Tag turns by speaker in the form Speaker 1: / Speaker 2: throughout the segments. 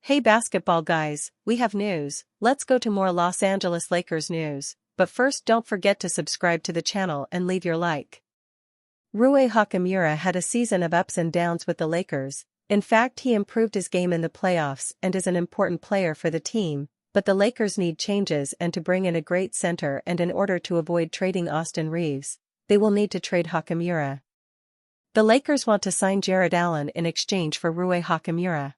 Speaker 1: Hey basketball guys, we have news. Let's go to more Los Angeles Lakers news, but first don't forget to subscribe to the channel and leave your like. Rui Hachimura had a season of ups and downs with the Lakers. In fact, he improved his game in the playoffs and is an important player for the team, but the Lakers need changes and to bring in a great center, and in order to avoid trading Austin Reeves, they will need to trade Hachimura. The Lakers want to sign Jared Allen in exchange for Rui Hachimura.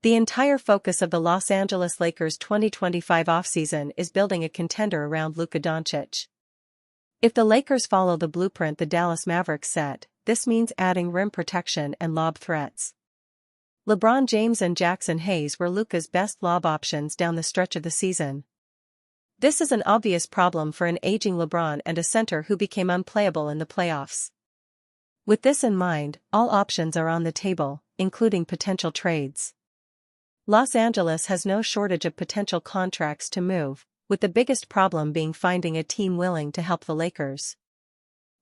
Speaker 1: The entire focus of the Los Angeles Lakers' 2025 offseason is building a contender around Luka Doncic. If the Lakers follow the blueprint the Dallas Mavericks set, this means adding rim protection and lob threats. LeBron James and Jackson Hayes were Luka's best lob options down the stretch of the season. This is an obvious problem for an aging LeBron and a center who became unplayable in the playoffs. With this in mind, all options are on the table, including potential trades. Los Angeles has no shortage of potential contracts to move, with the biggest problem being finding a team willing to help the Lakers.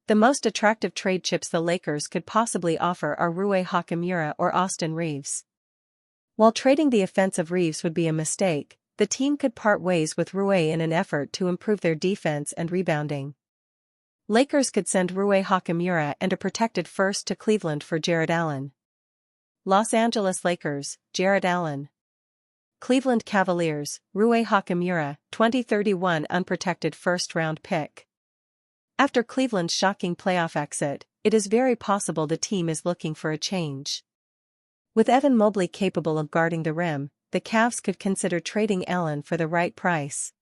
Speaker 1: The most attractive trade chips the Lakers could possibly offer are Rui Hachimura or Austin Reeves. While trading the offensive Reeves would be a mistake, the team could part ways with Rui in an effort to improve their defense and rebounding. Lakers could send Rui Hachimura and a protected first to Cleveland for Jared Allen. Los Angeles Lakers, Jared Allen. Cleveland Cavaliers, Rui Hachimura, 2031 unprotected first-round pick. After Cleveland's shocking playoff exit, it is very possible the team is looking for a change. With Evan Mobley capable of guarding the rim, the Cavs could consider trading Allen for the right price.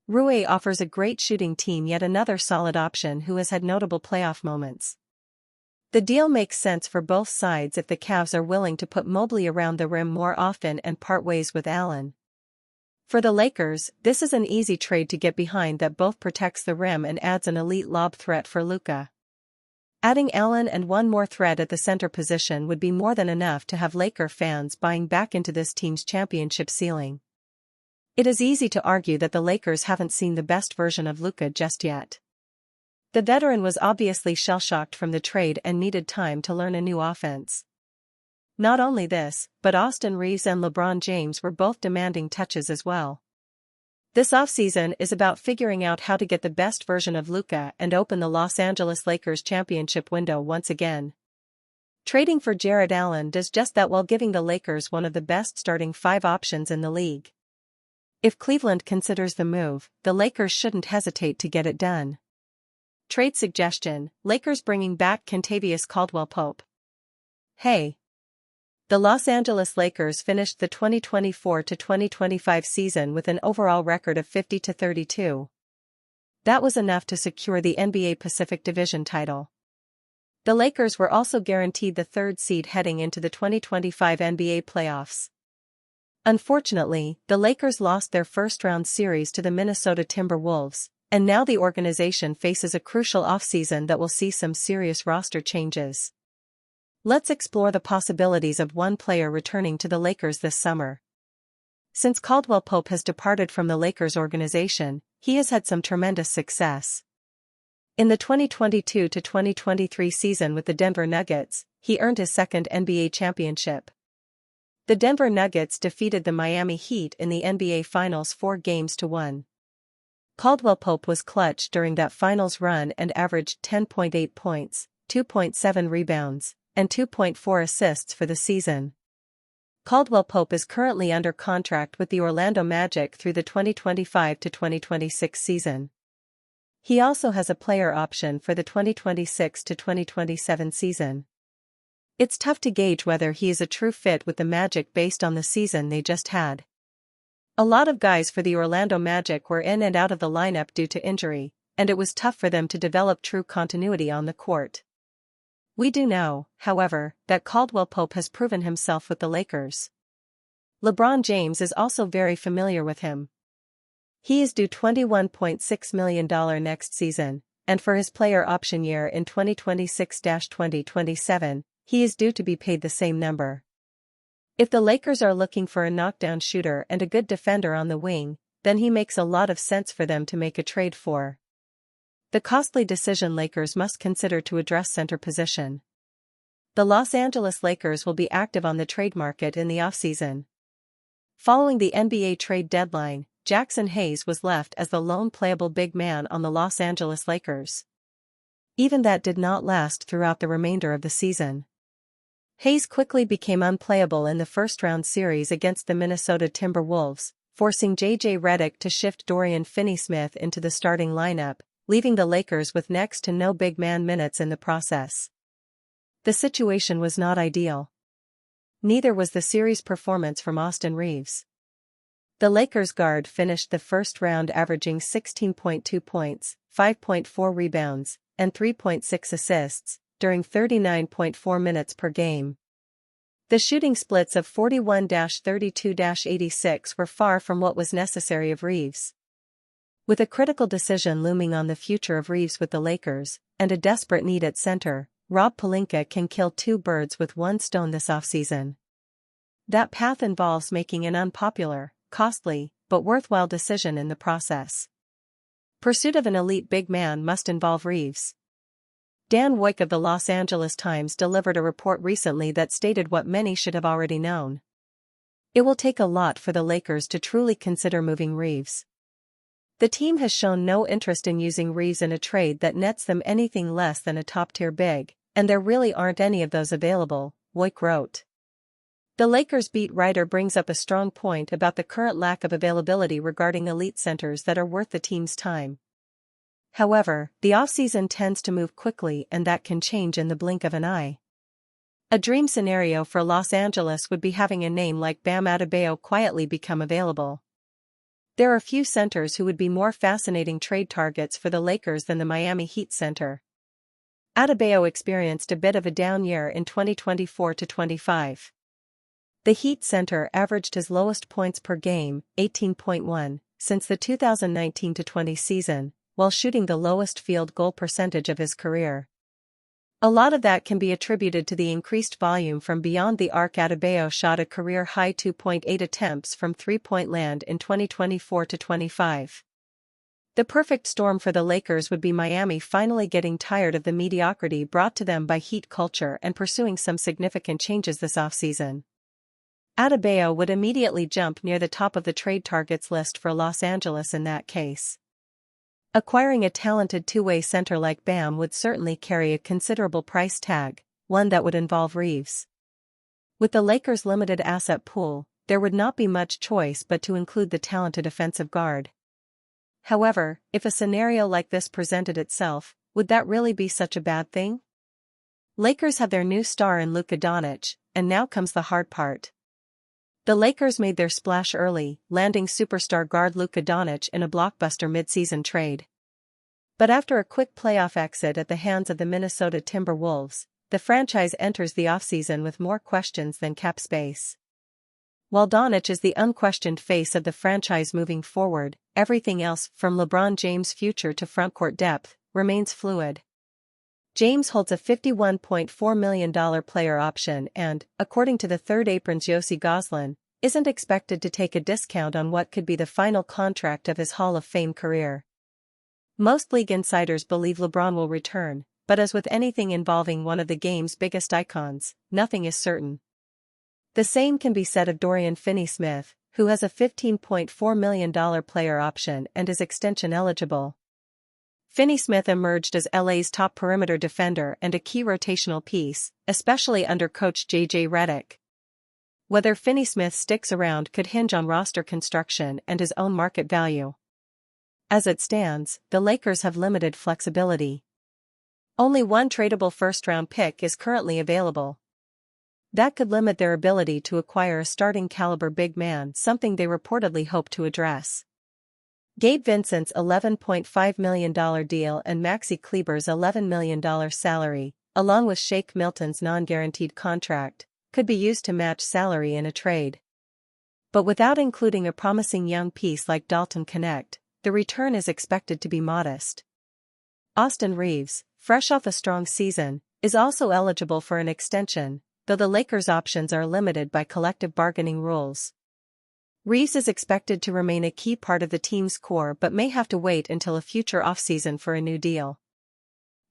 Speaker 1: Rui offers a great shooting team, yet another solid option who has had notable playoff moments. The deal makes sense for both sides if the Cavs are willing to put Mobley around the rim more often and part ways with Allen. For the Lakers, this is an easy trade to get behind that both protects the rim and adds an elite lob threat for Luka. Adding Allen and one more threat at the center position would be more than enough to have Laker fans buying back into this team's championship ceiling. It is easy to argue that the Lakers haven't seen the best version of Luka just yet. The veteran was obviously shell-shocked from the trade and needed time to learn a new offense. Not only this, but Austin Reeves and LeBron James were both demanding touches as well. This offseason is about figuring out how to get the best version of Luka and open the Los Angeles Lakers championship window once again. Trading for Jared Allen does just that while giving the Lakers one of the best starting five options in the league. If Cleveland considers the move, the Lakers shouldn't hesitate to get it done. Trade suggestion: Lakers bringing back Kentavious Caldwell-Pope. Hey! The Los Angeles Lakers finished the 2024-2025 season with an overall record of 50-32. That was enough to secure the NBA Pacific Division title. The Lakers were also guaranteed the third seed heading into the 2025 NBA playoffs. Unfortunately, the Lakers lost their first-round series to the Minnesota Timberwolves, and now the organization faces a crucial offseason that will see some serious roster changes. Let's explore the possibilities of one player returning to the Lakers this summer. Since Caldwell-Pope has departed from the Lakers organization, he has had some tremendous success. In the 2022-2023 season with the Denver Nuggets, he earned his second NBA championship. The Denver Nuggets defeated the Miami Heat in the NBA Finals 4-1. Caldwell-Pope was clutch during that finals run and averaged 10.8 points, 2.7 rebounds, and 2.4 assists for the season. Caldwell-Pope is currently under contract with the Orlando Magic through the 2025-2026 season. He also has a player option for the 2026-2027 season. It's tough to gauge whether he is a true fit with the Magic based on the season they just had. A lot of guys for the Orlando Magic were in and out of the lineup due to injury, and it was tough for them to develop true continuity on the court. We do know, however, that Caldwell-Pope has proven himself with the Lakers. LeBron James is also very familiar with him. He is due $21.6 million next season, and for his player option year in 2026-2027, he is due to be paid the same number. If the Lakers are looking for a knockdown shooter and a good defender on the wing, then he makes a lot of sense for them to make a trade for. The costly decision Lakers must consider to address center position. The Los Angeles Lakers will be active on the trade market in the offseason. Following the NBA trade deadline, Jackson Hayes was left as the lone playable big man on the Los Angeles Lakers. Even that did not last throughout the remainder of the season. Hayes quickly became unplayable in the first-round series against the Minnesota Timberwolves, forcing J.J. Redick to shift Dorian Finney-Smith into the starting lineup, leaving the Lakers with next to no big man minutes in the process. The situation was not ideal. Neither was the series performance from Austin Reaves. The Lakers guard finished the first round averaging 16.2 points, 5.4 rebounds, and 3.6 assists, during 39.4 minutes per game. The shooting splits of 41-32-86 were far from what was necessary of Reaves. With a critical decision looming on the future of Reaves with the Lakers, and a desperate need at center, Rob Pelinka can kill two birds with one stone this offseason. That path involves making an unpopular, costly, but worthwhile decision in the process. Pursuit of an elite big man must involve Reaves. Dan Woik of the Los Angeles Times delivered a report recently that stated what many should have already known. It will take a lot for the Lakers to truly consider moving Reaves. The team has shown no interest in using Reaves in a trade that nets them anything less than a top-tier big, and there really aren't any of those available, Woik wrote. The Lakers beat writer brings up a strong point about the current lack of availability regarding elite centers that are worth the team's time. However, the offseason tends to move quickly and that can change in the blink of an eye. A dream scenario for Los Angeles would be having a name like Bam Adebayo quietly become available. There are few centers who would be more fascinating trade targets for the Lakers than the Miami Heat center. Adebayo experienced a bit of a down year in 2024-25. The Heat center averaged his lowest points per game, 18.1, since the 2019-20 season, while shooting the lowest field goal percentage of his career. A lot of that can be attributed to the increased volume from beyond the arc. Adebayo shot a career-high 2.8 attempts from three-point land in 2024-25. The perfect storm for the Lakers would be Miami finally getting tired of the mediocrity brought to them by Heat culture and pursuing some significant changes this offseason. Adebayo would immediately jump near the top of the trade targets list for Los Angeles in that case. Acquiring a talented two-way center like Bam would certainly carry a considerable price tag, one that would involve Reaves. With the Lakers' limited asset pool, there would not be much choice but to include the talented offensive guard. However, if a scenario like this presented itself, would that really be such a bad thing? Lakers have their new star in Luka Doncic, and now comes the hard part. The Lakers made their splash early, landing superstar guard Luka Doncic in a blockbuster midseason trade. But after a quick playoff exit at the hands of the Minnesota Timberwolves, the franchise enters the offseason with more questions than cap space. While Doncic is the unquestioned face of the franchise moving forward, everything else, from LeBron James' future to frontcourt depth, remains fluid. James holds a $51.4 million player option and, according to the Third Apron's Yossi Goslin, isn't expected to take a discount on what could be the final contract of his Hall of Fame career. Most league insiders believe LeBron will return, but as with anything involving one of the game's biggest icons, nothing is certain. The same can be said of Dorian Finney-Smith, who has a $15.4 million player option and is extension eligible. Finney-Smith emerged as LA's top perimeter defender and a key rotational piece, especially under coach J.J. Redick. Whether Finney-Smith sticks around could hinge on roster construction and his own market value. As it stands, the Lakers have limited flexibility. Only one tradable first-round pick is currently available. That could limit their ability to acquire a starting-caliber big man, something they reportedly hope to address. Gabe Vincent's $11.5 million deal and Maxi Kleber's $11 million salary, along with Shake Milton's non-guaranteed contract, could be used to match salary in a trade. But without including a promising young piece like Dalton Knecht, the return is expected to be modest. Austin Reaves, fresh off a strong season, is also eligible for an extension, though the Lakers' options are limited by collective bargaining rules. Reeves is expected to remain a key part of the team's core but may have to wait until a future offseason for a new deal.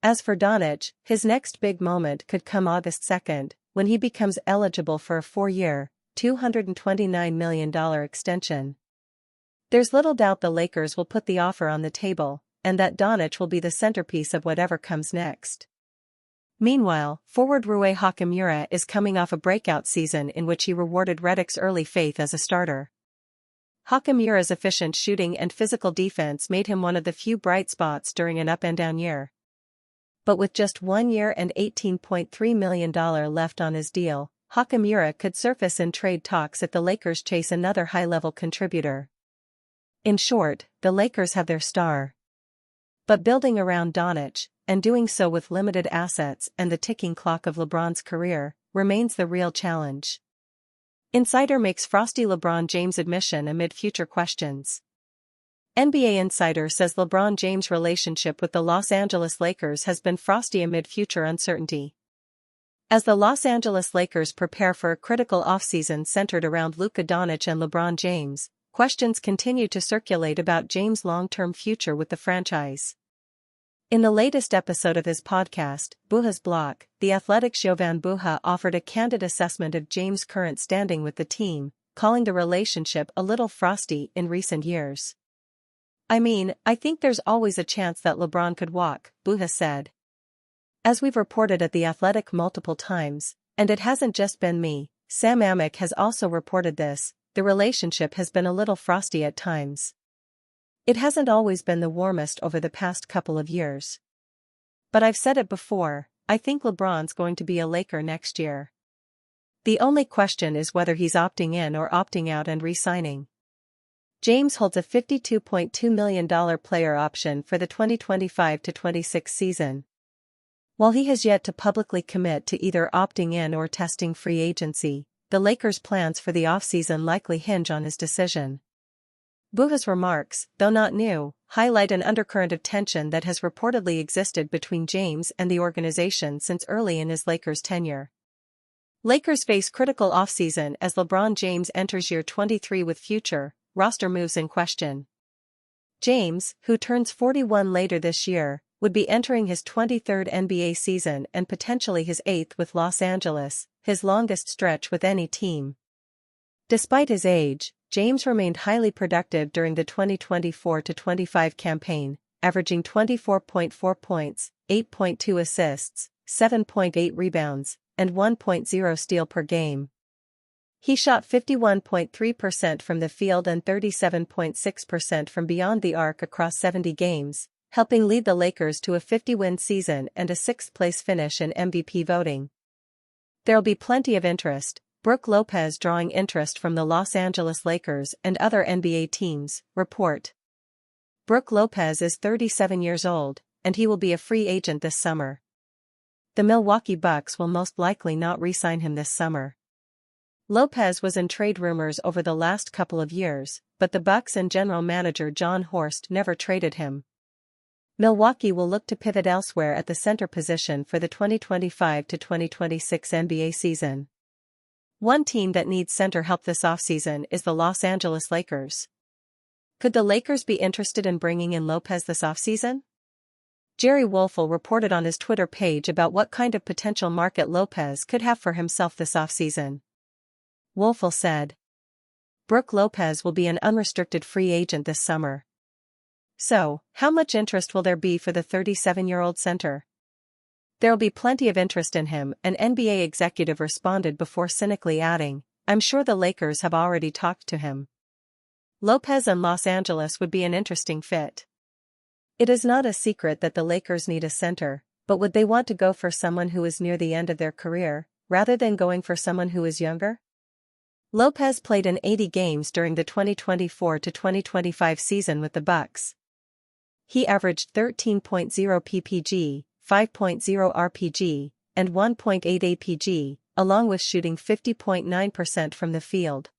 Speaker 1: As for Doncic, his next big moment could come August 2nd, when he becomes eligible for a 4-year, $229 million extension. There's little doubt the Lakers will put the offer on the table, and that Doncic will be the centerpiece of whatever comes next. Meanwhile, forward Rui Hachimura is coming off a breakout season in which he rewarded Redick's early faith as a starter. Hachimura's efficient shooting and physical defense made him one of the few bright spots during an up-and-down year. But with just 1 year and $18.3 million left on his deal, Hachimura could surface in trade talks if the Lakers chase another high-level contributor. In short, the Lakers have their star. But building around Doncic, and doing so with limited assets and the ticking clock of LeBron's career, remains the real challenge. Insider makes frosty LeBron James admission amid future questions. NBA Insider says LeBron James' relationship with the Los Angeles Lakers has been frosty amid future uncertainty. As the Los Angeles Lakers prepare for a critical offseason centered around Luka Doncic and LeBron James, questions continue to circulate about James' long-term future with the franchise. In the latest episode of his podcast, Buha's Block, The Athletic's Jovan Buha offered a candid assessment of James' current standing with the team, calling the relationship a little frosty in recent years. "I mean, I think there's always a chance that LeBron could walk," Buha said. "As we've reported at The Athletic multiple times, and it hasn't just been me, Sam Amick has also reported this, the relationship has been a little frosty at times. It hasn't always been the warmest over the past couple of years. But I've said it before, I think LeBron's going to be a Laker next year. The only question is whether he's opting in or opting out and re-signing." James holds a $52.2 million player option for the 2025-26 season. While he has yet to publicly commit to either opting in or testing free agency, the Lakers' plans for the offseason likely hinge on his decision. Buha's remarks, though not new, highlight an undercurrent of tension that has reportedly existed between James and the organization since early in his Lakers tenure. Lakers face critical offseason as LeBron James enters year 23 with future roster moves in question. James, who turns 41 later this year, would be entering his 23rd NBA season and potentially his 8th with Los Angeles, his longest stretch with any team. Despite his age, James remained highly productive during the 2024-25 campaign, averaging 24.4 points, 8.2 assists, 7.8 rebounds, and 1.0 steal per game. He shot 51.3% from the field and 37.6% from beyond the arc across 70 games, helping lead the Lakers to a 50-win season and a 6th-place finish in MVP voting. There'll be plenty of interest, Brook Lopez drawing interest from the Los Angeles Lakers and other NBA teams, report. Brook Lopez is 37 years old, and he will be a free agent this summer. The Milwaukee Bucks will most likely not re-sign him this summer. Lopez was in trade rumors over the last couple of years, but the Bucks and general manager John Horst never traded him. Milwaukee will look to pivot elsewhere at the center position for the 2025-2026 NBA season. One team that needs center help this offseason is the Los Angeles Lakers. Could the Lakers be interested in bringing in Lopez this offseason? Jerry Wolfel reported on his Twitter page about what kind of potential market Lopez could have for himself this offseason. Wolfel said, "Brook Lopez will be an unrestricted free agent this summer. So, how much interest will there be for the 37-year-old center?" "There'll be plenty of interest in him," an NBA executive responded before cynically adding, "I'm sure the Lakers have already talked to him." Lopez and Los Angeles would be an interesting fit. It is not a secret that the Lakers need a center, but would they want to go for someone who is near the end of their career, rather than going for someone who is younger? Lopez played in 80 games during the 2024-2025 season with the Bucks. He averaged 13.0 ppg, 5.0 rpg, and 1.8 apg, along with shooting 50.9% from the field.